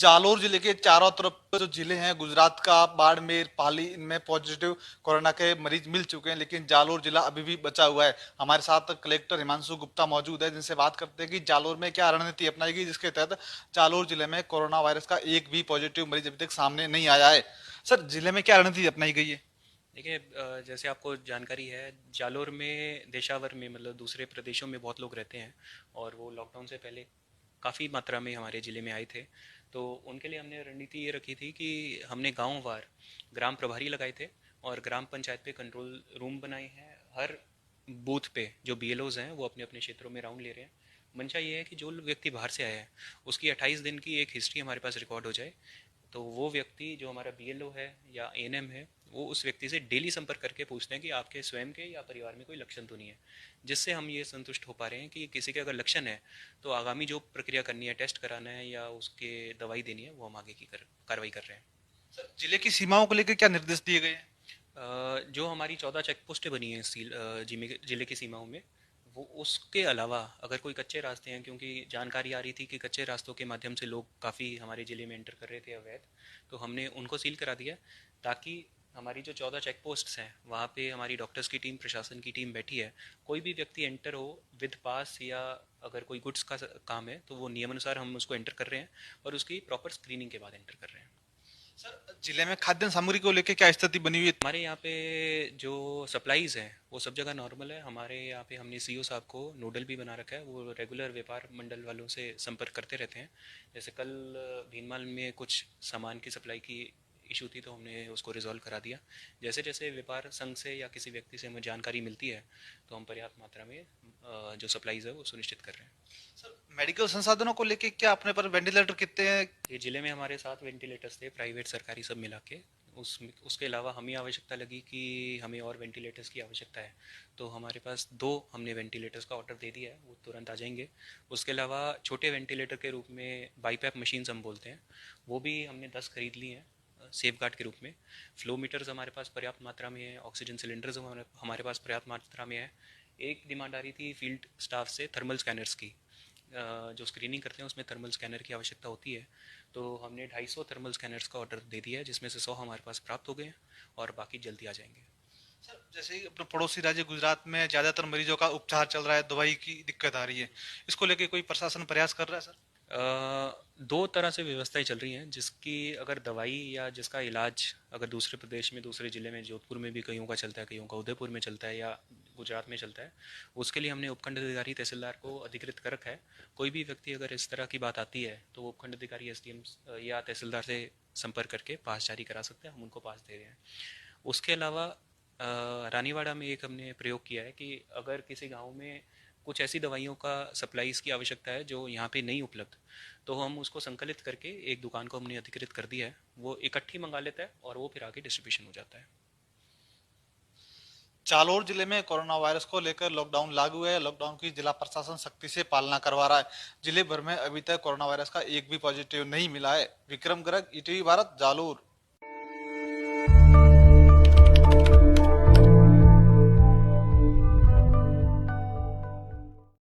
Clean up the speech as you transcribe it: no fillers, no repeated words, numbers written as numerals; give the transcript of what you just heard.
जालोर जिले के चारों तरफ जो जिले हैं, गुजरात का बाड़मेर, पाली, इनमें पॉजिटिव कोरोना के मरीज मिल चुके हैं, लेकिन जालोर जिला अभी भी बचा हुआ है। हमारे साथ कलेक्टर हिमांशु गुप्ता मौजूद है, जिनसे बात करते हैं कि जालोर में क्या रणनीति अपनाई गई, जिसके तहत जालोर जिले में कोरोना वायरस का एक भी पॉजिटिव मरीज अभी तक सामने नहीं आया है। सर, जिले में क्या रणनीति अपनाई गई है? देखिए, जैसे आपको जानकारी है, जालोर में देशावर में मतलब दूसरे प्रदेशों में बहुत लोग रहते हैं और वो लॉकडाउन से पहले काफ़ी मात्रा में हमारे ज़िले में आए थे। तो उनके लिए हमने रणनीति ये रखी थी कि हमने गांव-वार ग्राम प्रभारी लगाए थे और ग्राम पंचायत पे कंट्रोल रूम बनाए हैं। हर बूथ पे जो बीएलओज हैं वो अपने अपने क्षेत्रों में राउंड ले रहे हैं। मंशा ये है कि जो व्यक्ति बाहर से आया है उसकी 28 दिन की एक हिस्ट्री हमारे पास रिकॉर्ड हो जाए, तो वो व्यक्ति जो हमारा बीएलओ है या एएनएम है वो उस व्यक्ति से डेली संपर्क करके पूछते हैं कि आपके स्वयं के या परिवार में कोई लक्षण तो नहीं है, जिससे हम ये संतुष्ट हो पा रहे हैं कि किसी के अगर लक्षण है तो आगामी जो प्रक्रिया करनी है, टेस्ट कराना है या उसके दवाई देनी है, वो हम आगे की कार्रवाई कर रहे हैं। सर, जिले की सीमाओं को लेकर क्या निर्देश दिए गए हैं? जो हमारी 14 चेक पोस्टें बनी हैं जिले की सीमाओं में, वो उसके अलावा अगर कोई कच्चे रास्ते हैं, क्योंकि जानकारी आ रही थी कि कच्चे रास्तों के माध्यम से लोग काफ़ी हमारे ज़िले में एंटर कर रहे थे अवैध, तो हमने उनको सील करा दिया ताकि हमारी जो 14 चेक पोस्ट्स हैं वहाँ पे हमारी डॉक्टर्स की टीम, प्रशासन की टीम बैठी है। कोई भी व्यक्ति एंटर हो विद पास या अगर कोई गुड्स का काम है तो वो नियमानुसार हम उसको एंटर कर रहे हैं और उसकी प्रॉपर स्क्रीनिंग के बाद एंटर कर रहे हैं। सर, जिले में खाद्य सामग्री को लेकर क्या स्थिति बनी हुई है? हमारे यहाँ पे जो सप्लाईज़ हैं वो सब जगह नॉर्मल है। हमारे यहाँ पे हमने सीईओ साहब को नोडल भी बना रखा है, वो रेगुलर व्यापार मंडल वालों से संपर्क करते रहते हैं। जैसे कल भीनमाल में कुछ सामान की सप्लाई की इशू थी तो हमने उसको रिजॉल्व करा दिया। जैसे जैसे व्यापार संघ से या किसी व्यक्ति से हमें जानकारी मिलती है तो हम पर्याप्त मात्रा में जो सप्लाईज़ है वो सुनिश्चित कर रहे हैं। सर, मेडिकल संसाधनों को लेकर क्या अपने पर वेंटिलेटर कितने हैं? ये ज़िले में हमारे 7 वेंटिलेटर्स थे, प्राइवेट सरकारी सब मिला के। उसके अलावा हमें आवश्यकता लगी कि हमें और वेंटिलेटर्स की आवश्यकता है, तो हमारे पास 2 हमने वेंटिलेटर्स का ऑर्डर दे दिया है, वो तुरंत आ जाएंगे। उसके अलावा छोटे वेंटिलेटर के रूप में बाईपैप मशीन्स हम बोलते हैं, वो भी हमने 10 खरीद ली हैं सेफ गार्ड के रूप में। फ्लो मीटर्स हमारे पास पर्याप्त मात्रा में है, ऑक्सीजन सिलेंडर्स हमारे पास पर्याप्त मात्रा में है। एक डिमांड आ रही थी फील्ड स्टाफ से थर्मल स्कैनर्स की, जो स्क्रीनिंग करते हैं उसमें थर्मल स्कैनर की आवश्यकता होती है, तो हमने 250 थर्मल स्कैनर्स का ऑर्डर दे दिया है, जिसमें से 100 हमारे पास प्राप्त हो गए हैं और बाकी जल्दी आ जाएंगे। सर, जैसे ही अपने पड़ोसी राज्य गुजरात में ज्यादातर मरीजों का उपचार चल रहा है, दवाई की दिक्कत आ रही है, इसको लेके कोई प्रशासन प्रयास कर रहा है, सर? दो तरह से व्यवस्थाएं चल रही हैं, जिसकी अगर दवाई या जिसका इलाज अगर दूसरे प्रदेश में, दूसरे ज़िले में, जोधपुर में भी कईयों का चलता है, कईयों का उदयपुर में चलता है या गुजरात में चलता है, उसके लिए हमने उपखंड अधिकारी तहसीलदार को अधिकृत कर रखा है। कोई भी व्यक्ति अगर इस तरह की बात आती है तो वो उपखंड अधिकारी एसडीएम या तहसीलदार से संपर्क करके पास जारी करा सकते हैं, हम उनको पास दे रहे हैं। उसके अलावा रानीवाड़ा में एक हमने प्रयोग किया है कि अगर किसी गांव में कुछ ऐसी दवाइयों का सप्लाईज की आवश्यकता है जो यहाँ पे नहीं उपलब्ध, तो हम उसको संकलित करके एक दुकान को हमने अधिकृत कर दिया है, वो इकट्ठी मंगा लेता है और वो फिर आगे डिस्ट्रीब्यूशन हो जाता है। जालोर जिले में कोरोना वायरस को लेकर लॉकडाउन लागू है। लॉकडाउन की जिला प्रशासन सख्ती से पालना करवा रहा है। जिले भर में अभी तक कोरोना वायरस का एक भी पॉजिटिव नहीं मिला है। विक्रम गर्ग, ईटीवी भारत, जालोर।